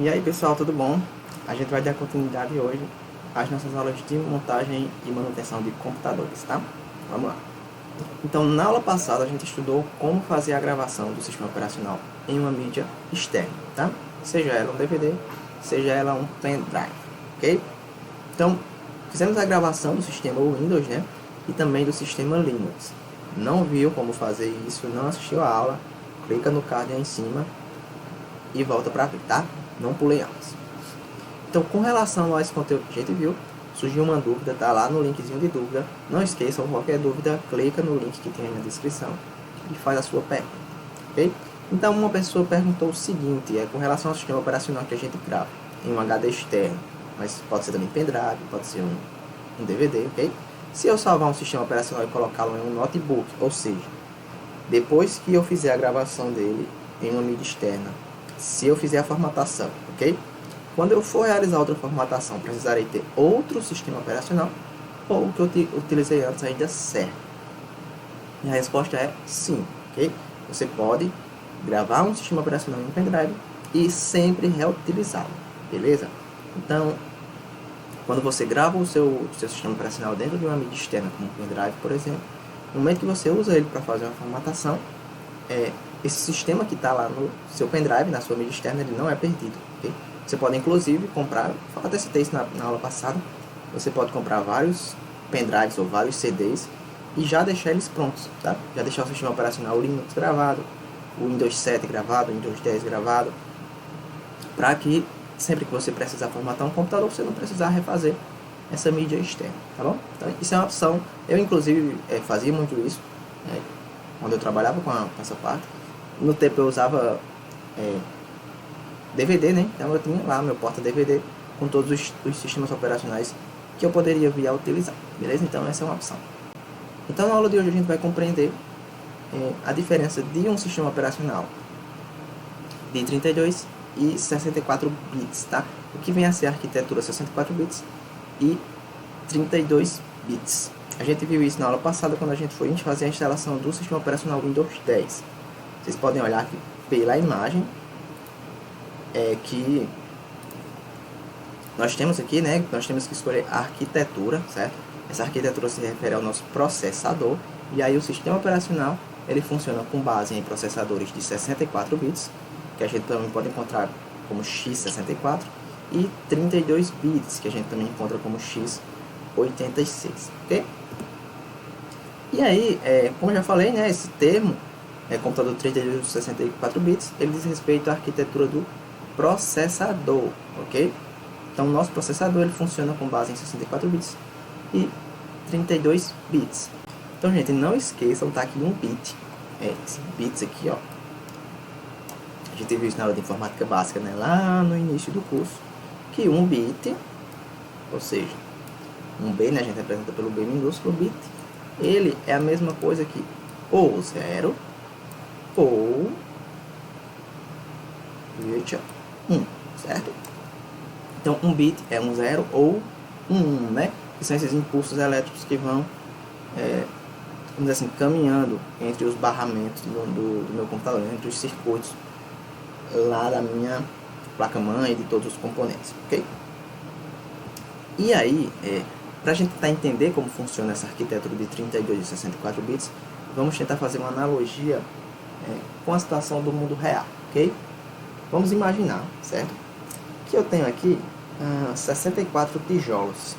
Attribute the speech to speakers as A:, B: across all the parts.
A: E aí pessoal, tudo bom? A gente vai dar continuidade hoje às nossas aulas de montagem e manutenção de computadores, tá? Vamos lá. Então, na aula passada a gente estudou como fazer a gravação do sistema operacional em uma mídia externa, tá? Seja ela um DVD, seja ela um pendrive, ok? Então, fizemos a gravação do sistema Windows, né? E também do sistema Linux. Não viu como fazer isso, não assistiu a aula, clica no card aí em cima e volta para ver, tá? Não pulei aulas. Então, com relação a esse conteúdo que a gente viu, surgiu uma dúvida, tá lá no linkzinho de dúvida. Não esqueçam, qualquer dúvida, clica no link que tem aí na descrição e faz a sua pergunta, ok? Então, uma pessoa perguntou o seguinte, com relação ao sistema operacional que a gente grava em um HD externo, mas pode ser também pendrive, pode ser um DVD, ok? Se eu salvar um sistema operacional e colocá-lo em um notebook, ou seja, depois que eu fizer a gravação dele em uma mídia externa, se eu fizer a formatação, ok? Quando eu for realizar outra formatação, precisarei ter outro sistema operacional ou o que eu utilizei antes ainda serve? E a resposta é sim, ok? Você pode gravar um sistema operacional em um pendrive e sempre reutilizá-lo, beleza? Então, quando você grava o seu sistema operacional dentro de uma mídia externa, como um pendrive, por exemplo, no momento que você usa ele para fazer uma formatação, esse sistema que está lá no seu pendrive, na sua mídia externa, ele não é perdido, ok? Você pode, inclusive, comprar, eu até citei isso na aula passada, você pode comprar vários pendrives ou vários CDs e já deixar eles prontos, tá? Já deixar o sistema operacional Linux gravado, o Windows 7 gravado, o Windows 10 gravado, para que sempre que você precisar formatar um computador, você não precisar refazer essa mídia externa, tá bom? Então, isso é uma opção. Eu, inclusive, fazia muito isso, quando eu trabalhava com essa parte. No tempo eu usava DVD, né? Então eu tinha lá meu porta-DVD com todos os sistemas operacionais que eu poderia vir a utilizar, beleza? Então essa é uma opção. Então na aula de hoje a gente vai compreender a diferença de um sistema operacional de 32 e 64 bits, tá? O que vem a ser a arquitetura 64 bits e 32 bits. A gente viu isso na aula passada quando a gente foi fazer a instalação do sistema operacional Windows 10. Vocês podem olhar aqui pela imagem que nós temos aqui, né? Nós temos que escolher a arquitetura, certo? Essa arquitetura se refere ao nosso processador. E aí o sistema operacional, ele funciona com base em processadores de 64 bits, que a gente também pode encontrar como x64, e 32 bits, que a gente também encontra como x86, ok? E aí, como eu já falei, né? Esse termo, computador 32 ou 64 bits, ele diz respeito à arquitetura do processador, ok? Então, o nosso processador ele funciona com base em 64 bits e 32 bits. Então, gente, não esqueçam, tá aqui um bit. Esse bits aqui, ó. A gente viu isso na aula de informática básica, né? Lá no início do curso. Que um bit, ou seja, um B, né? A gente representa pelo B minúsculo, bit. Ele é a mesma coisa que ou 0 ou 1, certo? Então, um bit é um 0 ou um 1, né? Que são esses impulsos elétricos que vão, vamos dizer assim, caminhando entre os barramentos do meu computador, entre os circuitos lá da minha placa-mãe e de todos os componentes, ok? E aí, para a gente tentar entender como funciona essa arquitetura de 32 e 64 bits, vamos tentar fazer uma analogia com a situação do mundo real, ok? Vamos imaginar, certo? Que eu tenho aqui 64 tijolos.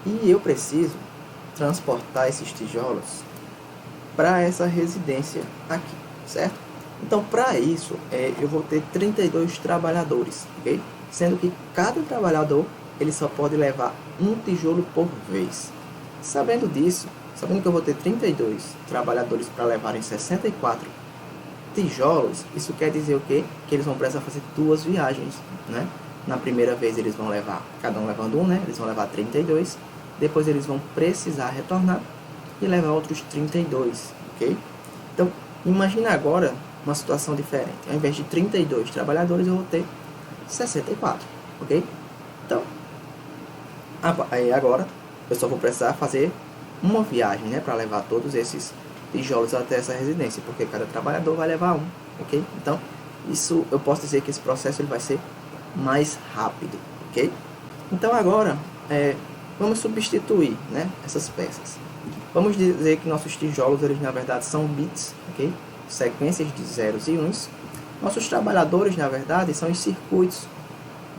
A: E eu preciso transportar esses tijolos para essa residência aqui, certo? Então, para isso, eu vou ter 32 trabalhadores, ok? Sendo que cada trabalhador ele só pode levar um tijolo por vez. Sabendo disso, sabendo que eu vou ter 32 trabalhadores para levarem 64 tijolos, isso quer dizer o quê? Que eles vão precisar fazer 2 viagens, né? Na primeira vez eles vão levar, cada um levando um, né? Eles vão levar 32, depois eles vão precisar retornar e levar outros 32, ok? Então, imagina agora uma situação diferente. Ao invés de 32 trabalhadores, eu vou ter 64, ok? Então, agora eu só vou precisar fazer uma viagem, né? Para levar todos esses tijolos até essa residência, porque cada trabalhador vai levar um, ok? Então, isso eu posso dizer que esse processo ele vai ser mais rápido, ok? Então agora vamos substituir, né, essas peças. Vamos dizer que nossos tijolos eles na verdade são bits, ok? Sequências de zeros e uns. Nossos trabalhadores na verdade são os circuitos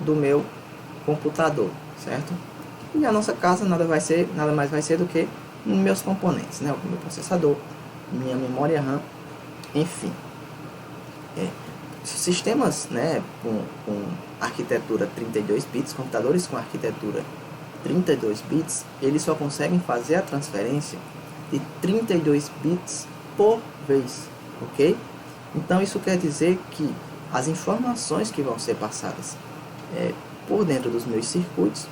A: do meu computador, certo? E a nossa casa nada mais vai ser do que meus componentes, né? O meu processador, minha memória RAM, enfim. Sistemas, né, com arquitetura 32 bits, computadores com arquitetura 32 bits, eles só conseguem fazer a transferência de 32 bits por vez, ok? Então isso quer dizer que as informações que vão ser passadas por dentro dos meus circuitos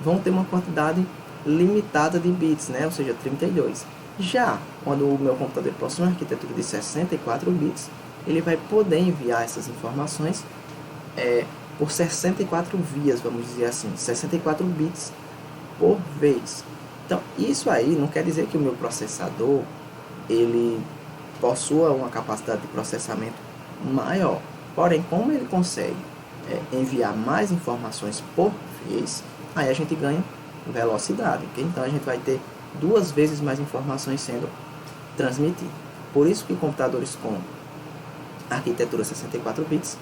A: vão ter uma quantidade limitada de bits, né? Ou seja, 32. Já quando o meu computador possui uma arquitetura de 64 bits, ele vai poder enviar essas informações por 64 vias, vamos dizer assim, 64 bits por vez. Então, isso aí não quer dizer que o meu processador ele possua uma capacidade de processamento maior. Porém, como ele consegue enviar mais informações por vez, aí a gente ganha velocidade, okay? Então a gente vai ter 2 vezes mais informações sendo transmitidas. Por isso que computadores com arquitetura 64 bits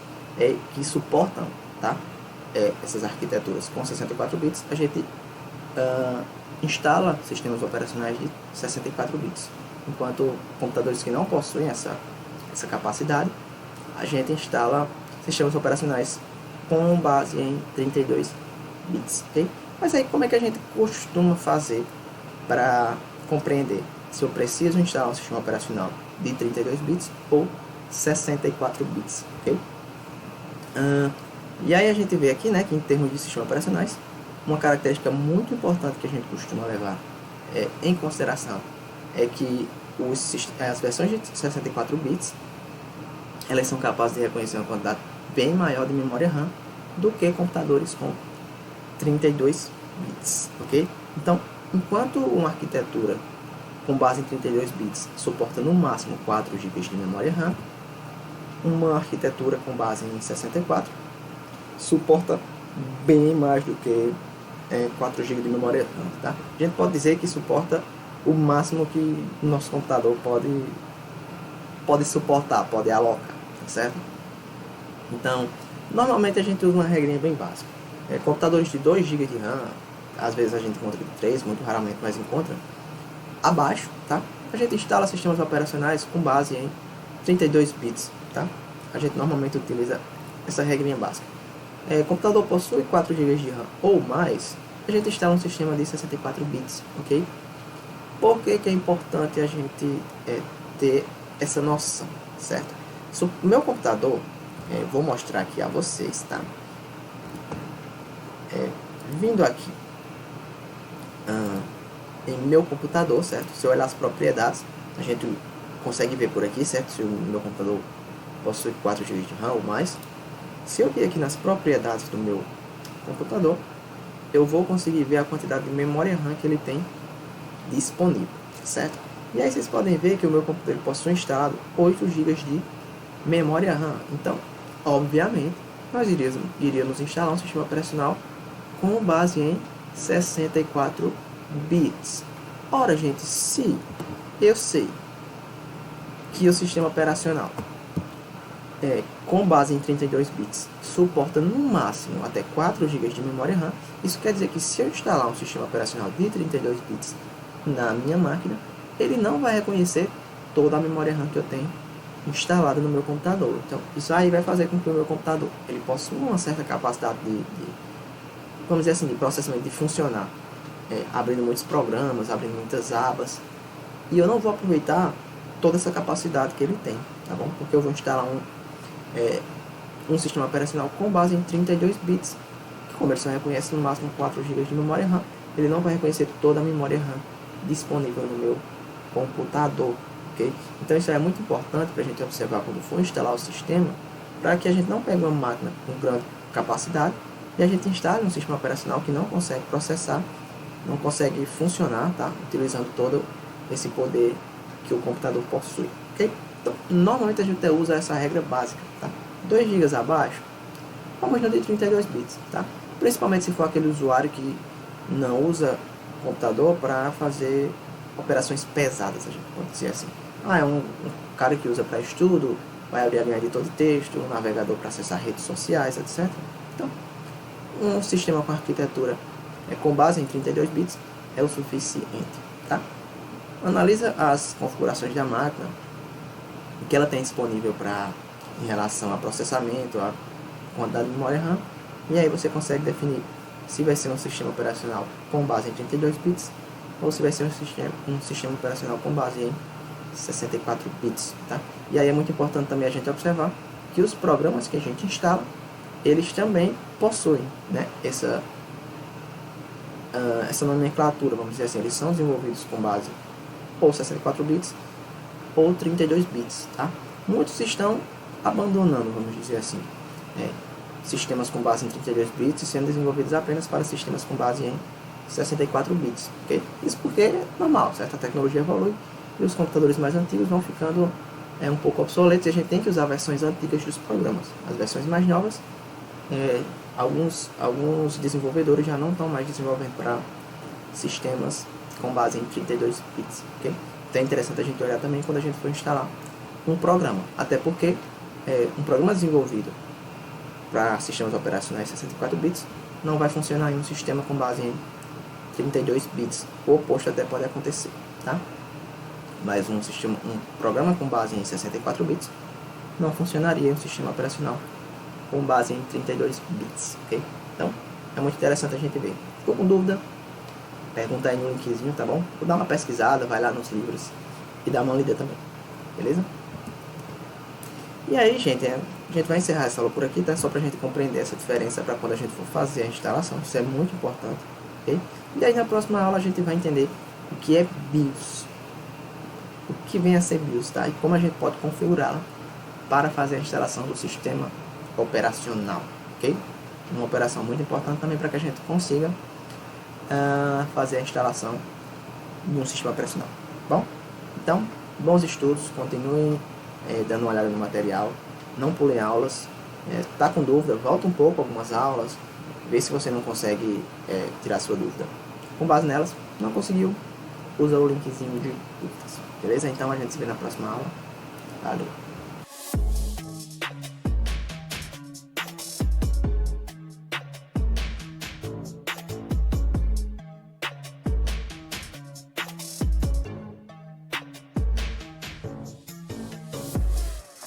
A: que suportam, tá? Essas arquiteturas com 64 bits, a gente instala sistemas operacionais de 64 bits. Enquanto computadores que não possuem essa capacidade, a gente instala sistemas operacionais com base em 32 bits, ok? Mas aí como é que a gente costuma fazer para compreender se eu preciso instalar um sistema operacional de 32 bits ou 64 bits, ok? E aí a gente vê aqui, né, que em termos de sistemas operacionais, uma característica muito importante que a gente costuma levar em consideração é que as versões de 64 bits elas são capazes de reconhecer uma quantidade bem maior de memória RAM do que computadores com 32 bits, ok? Então, enquanto uma arquitetura com base em 32 bits suporta no máximo 4 GB de memória RAM, uma arquitetura com base em 64 suporta bem mais do que 4 GB de memória RAM, tá? A gente pode dizer que suporta o máximo que o nosso computador pode suportar, pode alocar, tá certo? Então, normalmente a gente usa uma regrinha bem básica. Computadores de 2 GB de RAM, às vezes a gente encontra de 3, muito raramente, mas encontra abaixo, tá? A gente instala sistemas operacionais com base em 32 bits, tá? A gente normalmente utiliza essa regrinha básica. Computador possui 4 GB de RAM ou mais, a gente instala um sistema de 64 bits, ok? Por que é importante a gente ter essa noção, certo? O meu computador, vou mostrar aqui a vocês, tá? Vindo aqui em meu computador, certo? Se eu olhar as propriedades, a gente consegue ver por aqui, certo? Se o meu computador possui 4 GB de RAM ou mais. Se eu vir aqui nas propriedades do meu computador, eu vou conseguir ver a quantidade de memória RAM que ele tem disponível, certo? E aí vocês podem ver que o meu computador possui instalado 8 GB de memória RAM. Então, obviamente, nós iríamos instalar um sistema operacional com base em 64 bits. Ora, gente, se eu sei que o sistema operacional com base em 32 bits suporta no máximo até 4 GB de memória RAM, isso quer dizer que se eu instalar um sistema operacional de 32 bits na minha máquina, ele não vai reconhecer toda a memória RAM que eu tenho instalada no meu computador. Então, isso aí vai fazer com que o meu computador ele possua uma certa capacidade vamos dizer assim, de processamento, de funcionar, abrindo muitos programas, abrindo muitas abas, e eu não vou aproveitar toda essa capacidade que ele tem, tá bom? Porque eu vou instalar um sistema operacional com base em 32 bits, que como ele só reconhece no máximo 4 GB de memória RAM, ele não vai reconhecer toda a memória RAM disponível no meu computador, ok? Então isso é muito importante para a gente observar quando for instalar o sistema, para que a gente não pegue uma máquina com grande capacidade e a gente instale um sistema operacional que não consegue processar, não consegue funcionar, tá? Utilizando todo esse poder que o computador possui, ok? Então, normalmente a gente usa essa regra básica, tá? 2 GB abaixo, vamos no de 32 bits, tá? Principalmente se for aquele usuário que não usa computador para fazer operações pesadas, a gente pode dizer assim. É um cara que usa para estudo, vai abrir um editor de texto, um navegador para acessar redes sociais, etc. Então, um sistema com arquitetura com base em 32 bits é o suficiente, tá? Analisa as configurações da máquina, o que ela tem disponível em relação a processamento, a quantidade de memória RAM, e aí você consegue definir se vai ser um sistema operacional com base em 32 bits ou se vai ser um sistema operacional com base em 64 bits, tá? E aí é muito importante também a gente observar que os programas que a gente instala, eles também possuem, né, essa nomenclatura, vamos dizer assim, eles são desenvolvidos com base ou 64 bits ou 32 bits, tá? Muitos estão abandonando, vamos dizer assim, sistemas com base em 32 bits e sendo desenvolvidos apenas para sistemas com base em 64 bits, ok? Isso porque é normal, certo? A tecnologia evolui e os computadores mais antigos vão ficando um pouco obsoletos e a gente tem que usar versões antigas dos programas. As versões mais novas, alguns desenvolvedores já não estão mais desenvolvendo para sistemas com base em 32 bits, ok? Então é interessante a gente olhar também quando a gente for instalar um programa, até porque um programa desenvolvido para sistemas operacionais 64 bits não vai funcionar em um sistema com base em 32 bits. O oposto até pode acontecer, tá? Mas um programa com base em 64 bits não funcionaria em um sistema operacional com base em 32 bits, ok? Então, é muito interessante a gente ver. Ficou com dúvida? Pergunta aí no linkzinho, tá bom? Vou dar uma pesquisada, vai lá nos livros e dá uma lida também, beleza? E aí, gente, a gente vai encerrar essa aula por aqui, tá? Só pra gente compreender essa diferença para quando a gente for fazer a instalação. Isso é muito importante, ok? E aí, na próxima aula, a gente vai entender o que é BIOS. O que vem a ser BIOS, tá? E como a gente pode configurá-la para fazer a instalação do sistema operacional, ok? Uma operação muito importante também para que a gente consiga fazer a instalação de um sistema operacional. Bom, então, bons estudos, continuem dando uma olhada no material, não pulem aulas, tá com dúvida, volta um pouco algumas aulas, vê se você não consegue tirar sua dúvida. Com base nelas, não conseguiu, usa o linkzinho de dúvidas, beleza? Então a gente se vê na próxima aula. Valeu!